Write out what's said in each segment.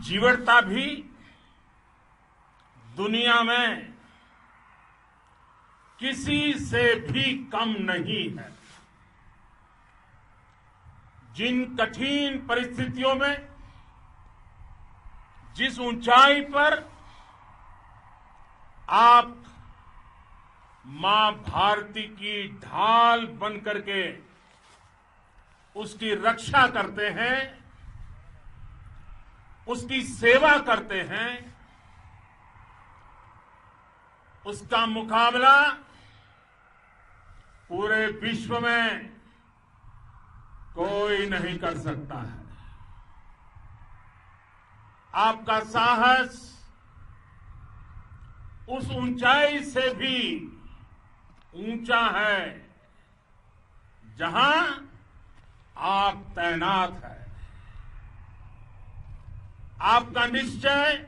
जीवटता भी दुनिया में किसी से भी कम नहीं है। जिन कठिन परिस्थितियों में, जिस ऊंचाई पर आप मां भारती की ढाल बन करके उसकी रक्षा करते हैं, उसकी सेवा करते हैं, उसका मुकाबला पूरे विश्व में कोई नहीं कर सकता है। आपका साहस उस ऊंचाई से भी ऊंचा है जहां आप तैनात हैं। आपका निश्चय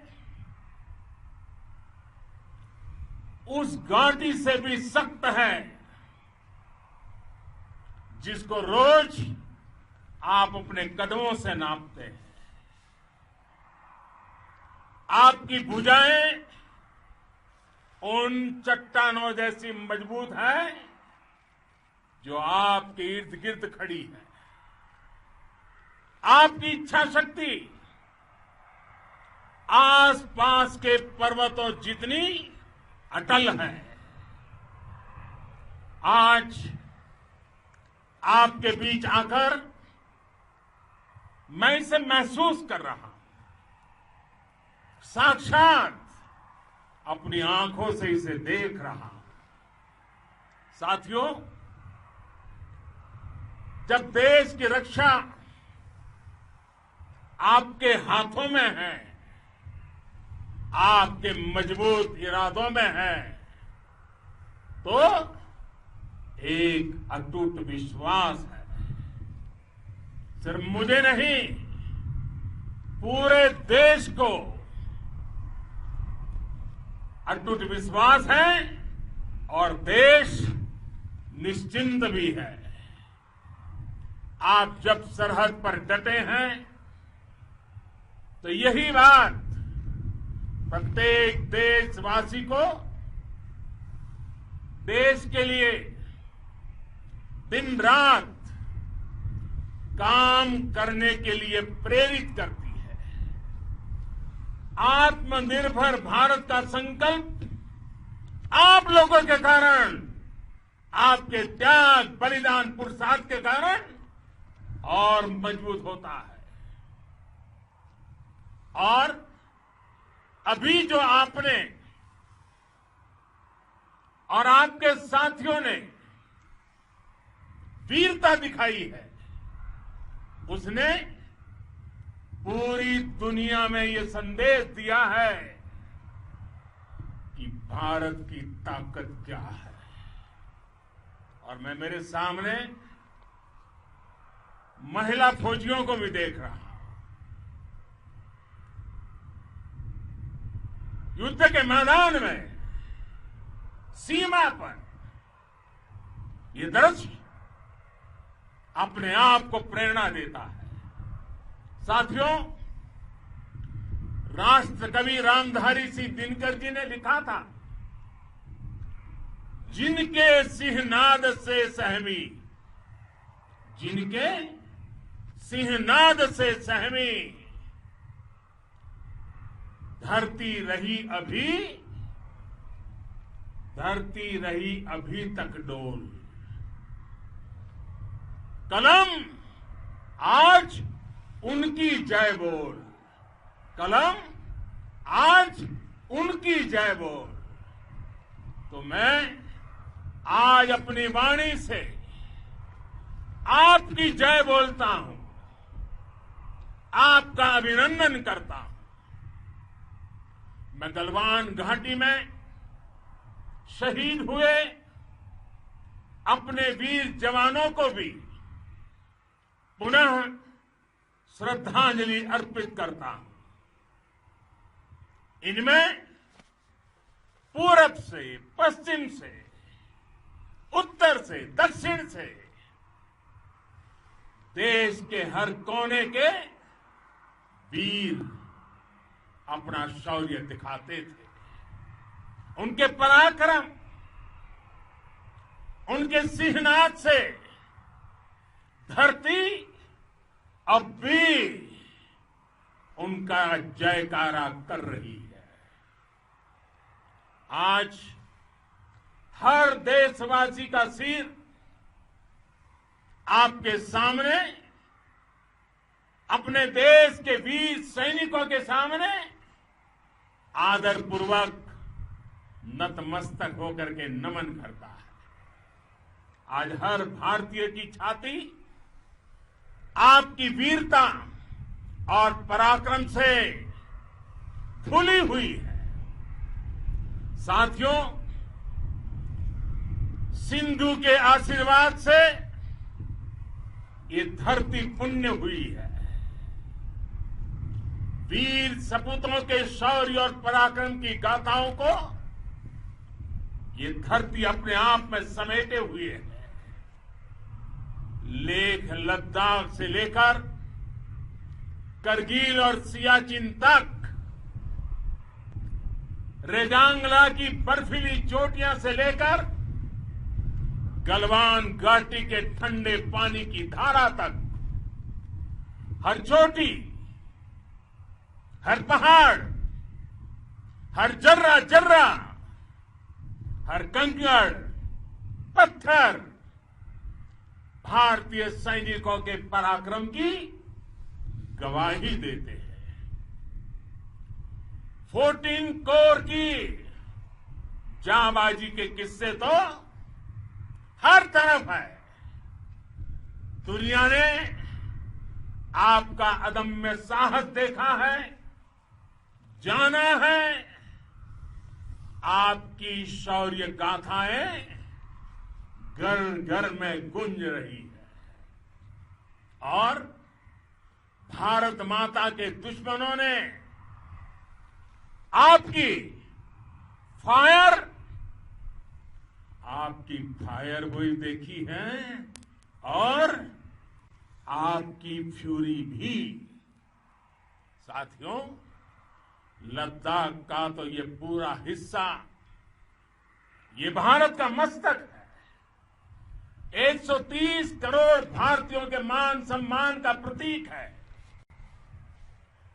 उस घाटी से भी सख्त है जिसको रोज आप अपने कदमों से नापते हैं। आपकी भुजाएं उन चट्टानों जैसी मजबूत है जो आपके इर्द गिर्द खड़ी है। आपकी इच्छा शक्ति आसपास के पर्वतों जितनी अटल है। आज आपके बीच आकर मैं इसे महसूस कर रहा हूं, साक्षात अपनी आंखों से इसे देख रहा हूं। साथियों, जब देश की रक्षा आपके हाथों में है, आपके मजबूत इरादों में है, तो एक अटूट विश्वास है। सिर्फ मुझे नहीं, पूरे देश को अटूट विश्वास है और देश निश्चिंत भी है। आप जब सरहद पर डटे हैं तो यही बात प्रत्येक देशवासी को देश के लिए दिन रात काम करने के लिए प्रेरित करती है। आत्मनिर्भर भारत का संकल्प आप लोगों के कारण, आपके त्याग, बलिदान, पुरुषार्थ के कारण और मजबूत होता है। और अभी जो आपने और आपके साथियों ने वीरता दिखाई है, उसने पूरी दुनिया में ये संदेश दिया है कि भारत की ताकत क्या है। और मैं मेरे सामने महिला फौजियों को भी देख रहा हूं। युद्ध के मैदान में, सीमा पर, ये दृश्य अपने आप को प्रेरणा देता है। साथियों, राष्ट्र कवि रामधारी सिंह दिनकर जी ने लिखा था, जिनके सिंहनाद से सहमी, जिनके सिंहनाद से सहमी, धरती रही अभी तक डोल। कलम आज उनकी जय बोल, कलम आज उनकी जय बोल। तो मैं आज अपनी वाणी से आपकी जय बोलता हूं, आपका अभिनंदन करता हूं। मैं गलवान घाटी में शहीद हुए अपने वीर जवानों को भी पुनः श्रद्धांजलि अर्पित करता हूं। इनमें पूरब से, पश्चिम से, उत्तर से, दक्षिण से, देश के हर कोने के वीर अपना शौर्य दिखाते थे। उनके पराक्रम, उनके सिंहनाद से धरती अब भी उनका जयकारा कर रही है। आज हर देशवासी का सिर आपके सामने, अपने देश के वीर सैनिकों के सामने आदरपूर्वक नतमस्तक होकर के नमन करता है। आज हर भारतीय की छाती आपकी वीरता और पराक्रम से फूली हुई है। साथियों, सिंधु के आशीर्वाद से ये धरती पुण्य हुई है। वीर सपूतों के शौर्य और पराक्रम की गाथाओं को ये धरती अपने आप में समेटे हुए है। लेह लद्दाख से लेकर करगिल और सियाचिन तक, रेजांगला की बर्फीली चोटियां से लेकर गलवान घाटी के ठंडे पानी की धारा तक, हर चोटी, हर पहाड़, हर जर्रा जर्रा, हर कंकड़ पत्थर भारतीय सैनिकों के पराक्रम की गवाही देते हैं। 14 कोर की जांबाजी के किस्से तो हर तरफ है। दुनिया ने आपका अदम्य साहस देखा है, जाना है। आपकी शौर्य गाथाएं घर घर में गूंज रही है और भारत माता के दुश्मनों ने आपकी फायर हुई देखी है और आपकी फ्यूरी भी। साथियों, लद्दाख का तो ये पूरा हिस्सा ये भारत का मस्तक है। 130 करोड़ भारतीयों के मान सम्मान का प्रतीक है।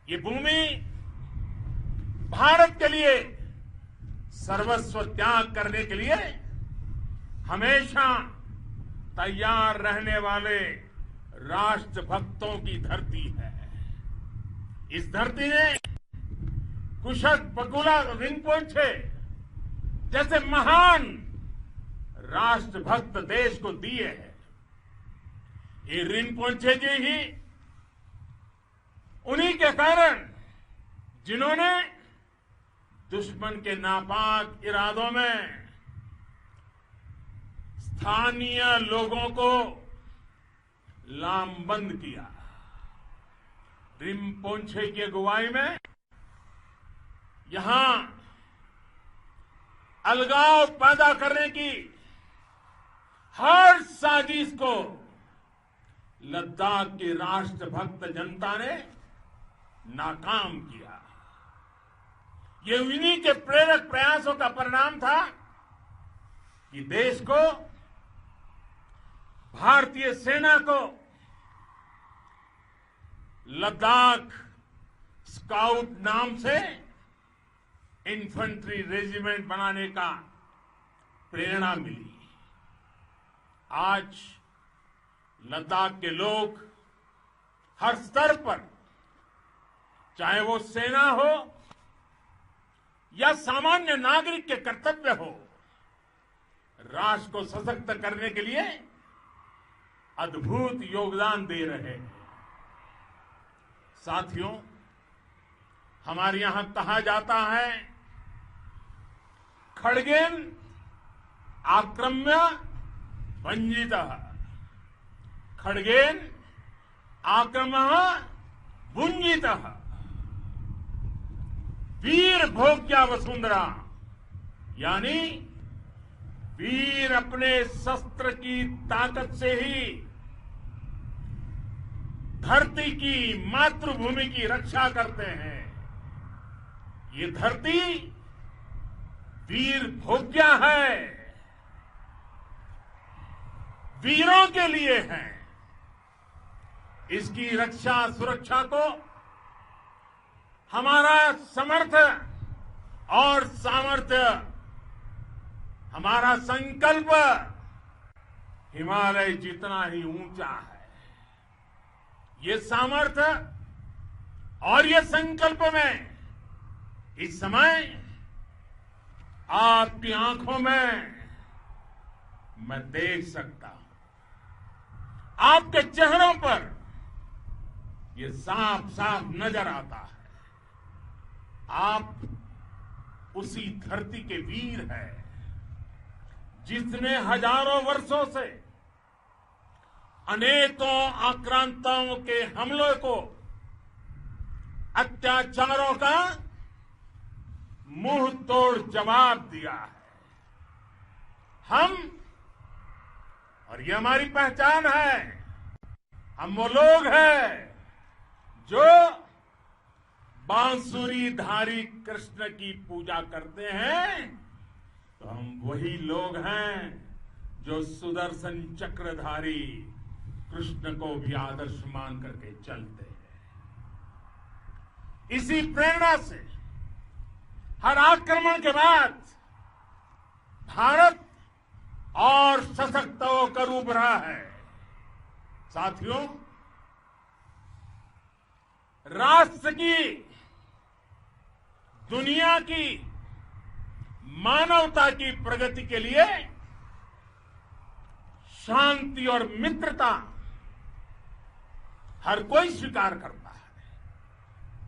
ये भूमि भारत के लिए सर्वस्व त्याग करने के लिए हमेशा तैयार रहने वाले राष्ट्रभक्तों की धरती है। इस धरती ने कुशक बकुला रिंपोचे जैसे महान राष्ट्रभक्त देश को दिए हैं। ये रिंपोचे जी ही उन्हीं के कारण जिन्होंने दुश्मन के नापाक इरादों में स्थानीय लोगों को लामबंद किया। रिंपोचे की अगुवाई में यहां अलगाव पैदा करने की हर साजिश को लद्दाख की राष्ट्रभक्त जनता ने नाकाम किया। ये उन्हीं के प्रेरक प्रयासों का परिणाम था कि देश को, भारतीय सेना को लद्दाख स्काउट नाम से इन्फेंट्री रेजिमेंट बनाने का प्रेरणा मिली। आज लद्दाख के लोग हर स्तर पर, चाहे वो सेना हो या सामान्य नागरिक के कर्तव्य हो, राष्ट्र को सशक्त करने के लिए अद्भुत योगदान दे रहे हैं। साथियों, हमारे यहां कहा जाता है, खड्गेन आक्रम्य भंजितः, खड्गेन आक्रम्य भुंजितः, वीर भोग्या वसुंधरा, यानी वीर अपने शस्त्र की ताकत से ही धरती की, मातृभूमि की रक्षा करते हैं। ये धरती वीर भोग्या है, वीरों के लिए है। इसकी रक्षा सुरक्षा को हमारा समर्थ और सामर्थ्य, हमारा संकल्प हिमालय जितना ही ऊंचा है। ये सामर्थ्य और ये संकल्प में इस समय आपकी आंखों में मैं देख सकता हूं, आपके चेहरों पर ये साफ साफ नजर आता है। आप उसी धरती के वीर हैं जिसने हजारों वर्षों से अनेकों आक्रांताओं के हमलों को, अत्याचारों का मुंह तोड़ जवाब दिया है। हम, और ये हमारी पहचान है, हम वो लोग हैं जो बांसुरीधारी कृष्ण की पूजा करते हैं, तो हम वही लोग हैं जो सुदर्शन चक्रधारी कृष्ण को भी आदर्श मान करके चलते हैं। इसी प्रेरणा से हर आक्रमण के बाद भारत और सशक्त होकर उभरा है। साथियों, राष्ट्र की, दुनिया की, मानवता की प्रगति के लिए शांति और मित्रता हर कोई स्वीकार करता है,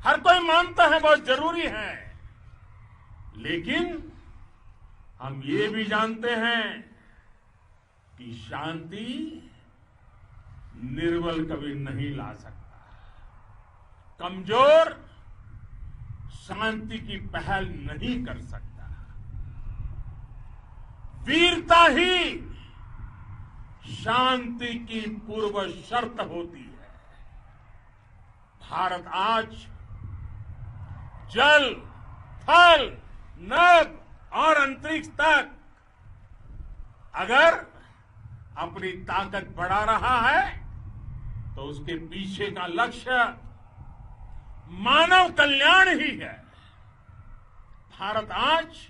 हर कोई मानता है बहुत जरूरी है। लेकिन हम ये भी जानते हैं कि शांति निर्बल कभी नहीं ला सकता। कमजोर शांति की पहल नहीं कर सकता। वीरता ही शांति की पूर्व शर्त होती है। भारत आज जल, थल, नभ और अंतरिक्ष तक अगर अपनी ताकत बढ़ा रहा है तो उसके पीछे का लक्ष्य मानव कल्याण ही है। भारत आज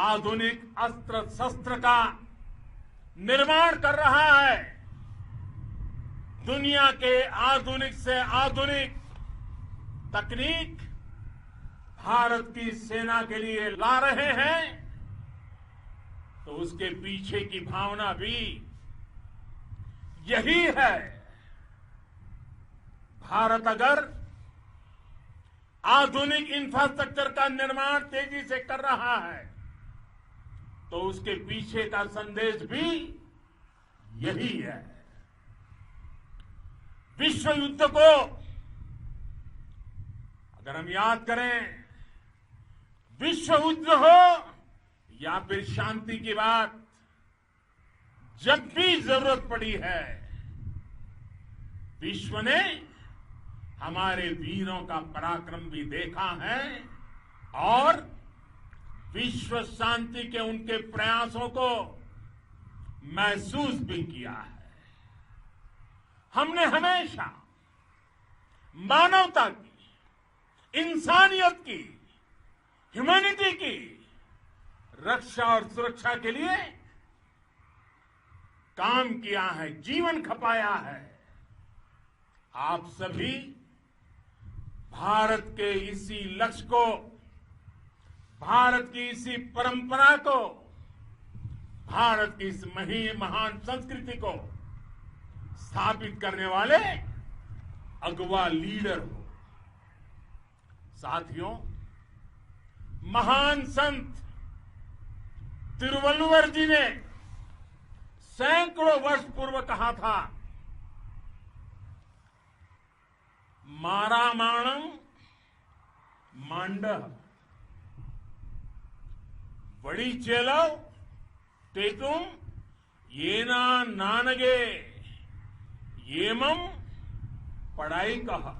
आधुनिक अस्त्र शस्त्र का निर्माण कर रहा है। दुनिया के आधुनिक से आधुनिक तकनीक भारत की सेना के लिए ला रहे हैं, तो उसके पीछे की भावना भी यही है। भारत अगर आधुनिक इंफ्रास्ट्रक्चर का निर्माण तेजी से कर रहा है तो उसके पीछे का संदेश भी यही है। विश्व युद्ध को अगर हम याद करें, विश्व युद्ध हो या फिर शांति की बात, जब भी जरूरत पड़ी है विश्व ने हमारे वीरों का पराक्रम भी देखा है और विश्व शांति के उनके प्रयासों को महसूस भी किया है। हमने हमेशा मानवता की, इंसानियत की, ह्यूमैनिटी की रक्षा और सुरक्षा के लिए काम किया है, जीवन खपाया है। आप सभी भारत के इसी लक्ष्य को, भारत की इसी परंपरा को, भारत की इस महान संस्कृति को स्थापित करने वाले अगवा लीडर हो। साथियों, महान संत तिरुवल्लुवर जी ने सैकड़ों वर्ष पूर्व कहा था, मारामाणम मांडह वड़ी चेलव तेतुम येना नानगे येमम पढ़ाई कहा।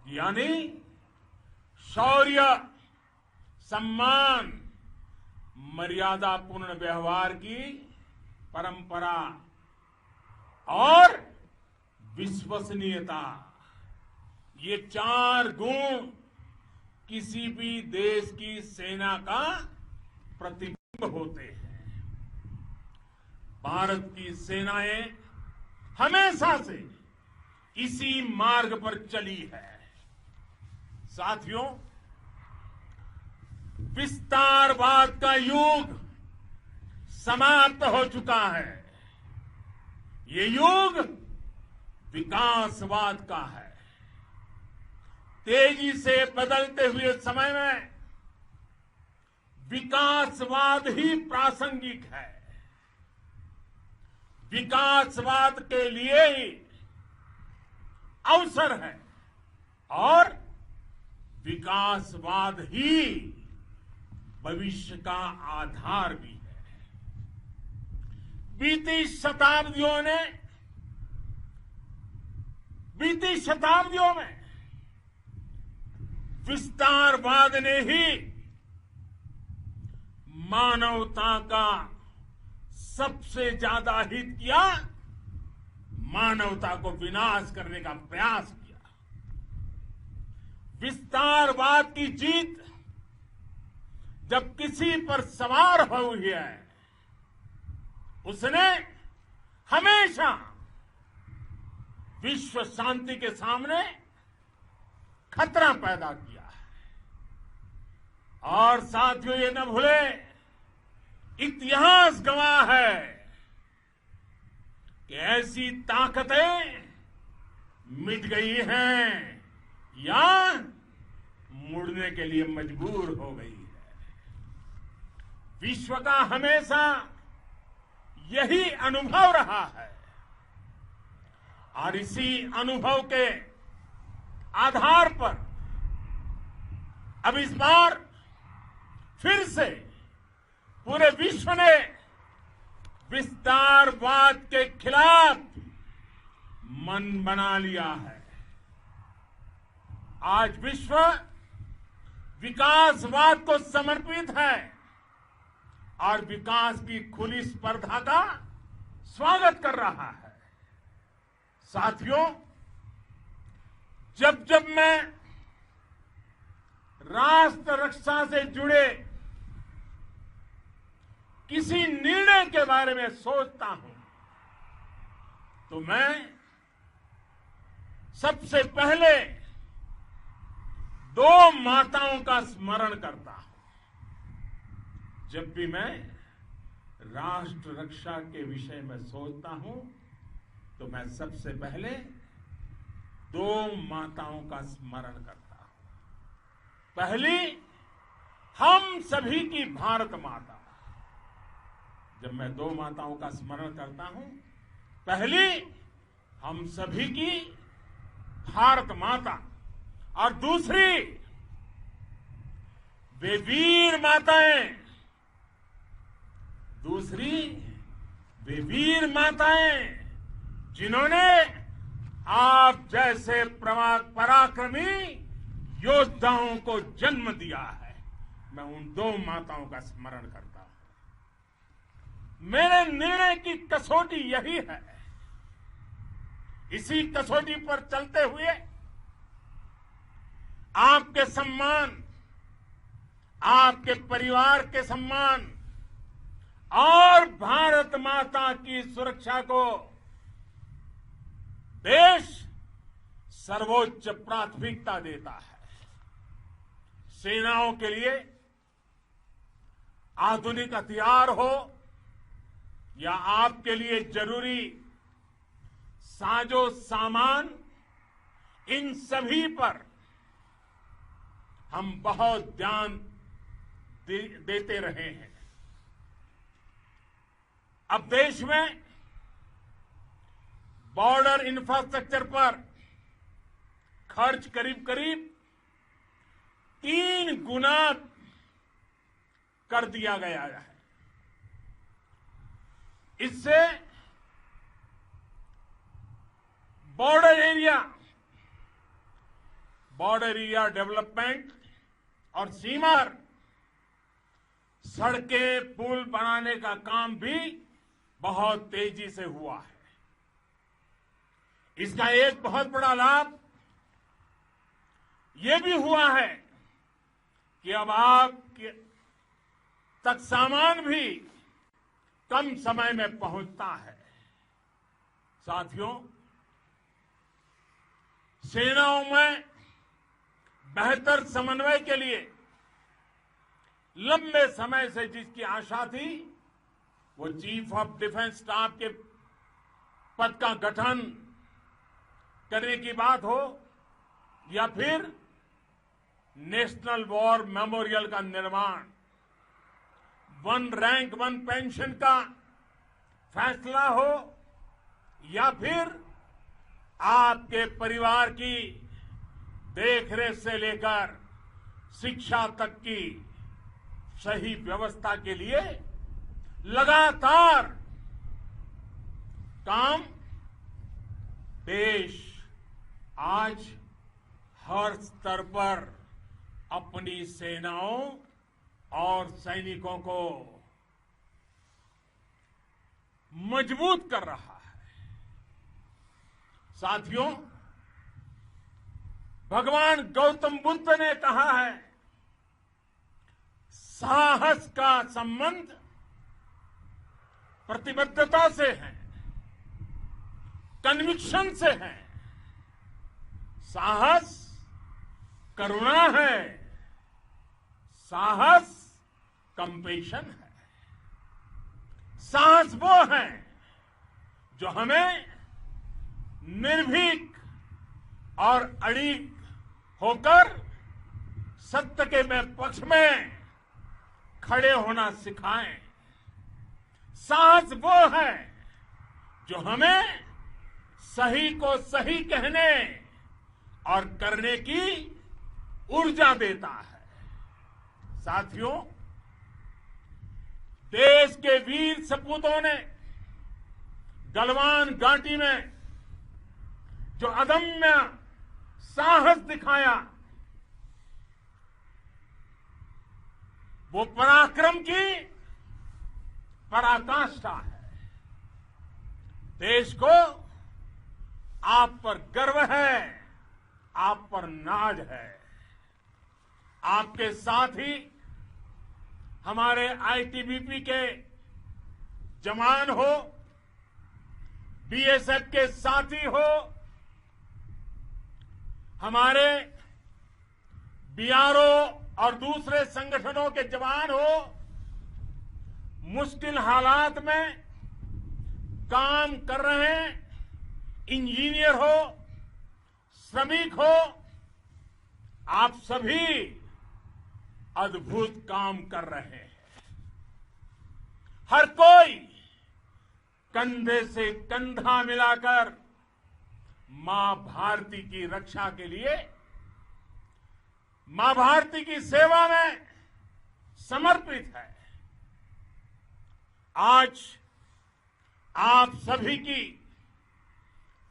यानी शौर्य, सम्मान, मर्यादापूर्ण व्यवहार की परंपरा और विश्वसनीयता, ये 4 गुण किसी भी देश की सेना का प्रतिबिंब होते हैं। भारत की सेनाएं हमेशा से इसी मार्ग पर चली है। साथियों, विस्तारवाद का युग समाप्त हो चुका है। ये युग विकासवाद का है। तेजी से बदलते हुए समय में विकासवाद ही प्रासंगिक है। विकासवाद के लिए ही अवसर है और विकासवाद ही भविष्य का आधार भी है। बीती शताब्दियों में विस्तारवाद ने ही मानवता का सबसे ज्यादा हित किया, मानवता को विनाश करने का प्रयास किया। विस्तारवाद की जीत जब किसी पर सवार हुई है, उसने हमेशा विश्व शांति के सामने खतरा पैदा किया है। और साथियों, ये न भूले, इतिहास गवाह है कि ऐसी ताकतें मिट गई हैं या मुड़ने के लिए मजबूर हो गई है। विश्व का हमेशा यही अनुभव रहा है और इसी अनुभव के आधार पर अब इस बार फिर से पूरे विश्व ने विस्तारवाद के खिलाफ मन बना लिया है। आज विश्व विकासवाद को समर्पित है और विकास की खुली स्पर्धा का स्वागत कर रहा है। साथियों, जब जब मैं राष्ट्र रक्षा से जुड़े किसी निर्णय के बारे में सोचता हूं तो मैं सबसे पहले 2 माताओं का स्मरण करता हूं। जब भी मैं राष्ट्र रक्षा के विषय में सोचता हूं तो मैं सबसे पहले 2 माताओं का स्मरण करता हूं। पहली, हम सभी की भारत माता। जब मैं 2 माताओं का स्मरण करता हूं, पहली हम सभी की भारत माता और दूसरी वे वीर माताएं, जिन्होंने आप जैसे पराक्रमी योद्धाओं को जन्म दिया है। मैं उन 2 माताओं का स्मरण करता हूं। मेरे निर्णय की कसौटी यही है। इसी कसौटी पर चलते हुए आपके सम्मान, आपके परिवार के सम्मान और भारत माता की सुरक्षा को देश सर्वोच्च प्राथमिकता देता है। सेनाओं के लिए आधुनिक हथियार हो या आपके लिए जरूरी साजो सामान, इन सभी पर हम बहुत ध्यान देते रहे हैं। अब देश में बॉर्डर इंफ्रास्ट्रक्चर पर खर्च करीब 3 गुना कर दिया गया है। इससे बॉर्डर एरिया डेवलपमेंट और सीमा पर सड़कें, पुल बनाने का काम भी बहुत तेजी से हुआ है। इसका एक बहुत बड़ा लाभ ये भी हुआ है कि अब आप तक सामान भी कम समय में पहुंचता है। साथियों, सेनाओं में बेहतर समन्वय के लिए लंबे समय से जिसकी आशा थी, वो चीफ ऑफ डिफेंस स्टाफ के पद का गठन करने की बात हो या फिर नेशनल वॉर मेमोरियल का निर्माण, वन रैंक वन पेंशन का फैसला हो या फिर आपके परिवार की देखरेख से लेकर शिक्षा तक की सही व्यवस्था के लिए लगातार काम देश आज हर स्तर पर अपनी सेनाओं और सैनिकों को मजबूत कर रहा है। साथियों, भगवान गौतम बुद्ध ने कहा है, साहस का संबंध प्रतिबद्धता से है, कन्विक्शन से है। साहस करुणा है, साहस कंपेशन है। साहस वो है जो हमें निर्भीक और अड़िग होकर सत्य के पक्ष में खड़े होना सिखाएं। साहस वो है जो हमें सही को सही कहने और करने की ऊर्जा देता है। साथियों, देश के वीर सपूतों ने गलवान घाटी में जो अदम्य साहस दिखाया, वो पराक्रम की पराकाष्ठा है। देश को आप पर गर्व है, आप पर नाज है। आपके साथ ही हमारे आईटीबीपी के जवान हो, बीएसएफ के साथी हो, हमारे बीआरओ और दूसरे संगठनों के जवान हो, मुश्किल हालात में काम कर रहे इंजीनियर हो, श्रमिक हो, आप सभी अद्भुत काम कर रहे हैं। हर कोई कंधे से कंधा मिलाकर मां भारती की रक्षा के लिए, मां भारती की सेवा में समर्पित है। आज आप सभी की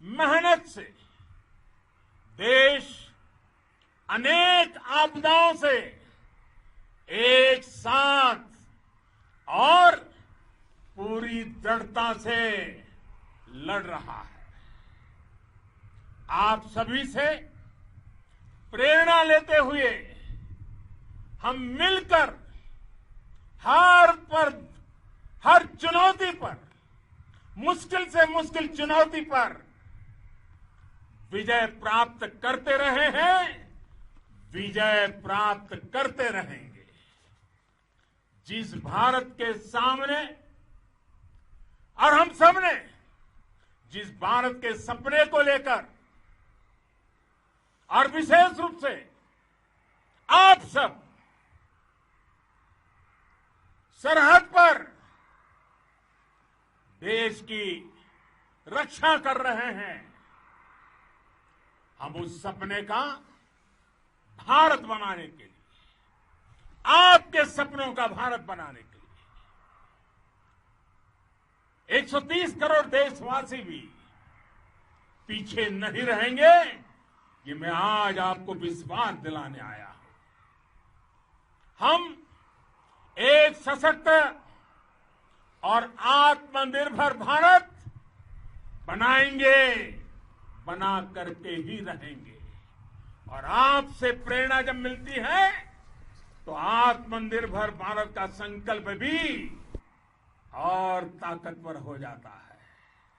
मेहनत से देश अनेक आपदाओं से एक साथ और पूरी दृढ़ता से लड़ रहा है। आप सभी से प्रेरणा लेते हुए हम मिलकर हर चुनौती पर, मुश्किल से मुश्किल चुनौती पर विजय प्राप्त करते रहे हैं, विजय प्राप्त करते रहेंगे। जिस भारत के सामने और हम सबने जिस भारत के सपने को लेकर और विशेष रूप से आप सब सरहद पर देश की रक्षा कर रहे हैं, हम उस सपने का भारत बनाने के लिए, आपके सपनों का भारत बनाने के लिए 130 करोड़ देशवासी भी पीछे नहीं रहेंगे, ये मैं आज आपको विश्वास दिलाने आया हूं। हम एक सशक्त और आत्मनिर्भर भारत बनाएंगे, बना करके ही रहेंगे। और आपसे प्रेरणा जब मिलती है तो आत्मनिर्भर भारत का संकल्प भी और ताकतवर हो जाता है।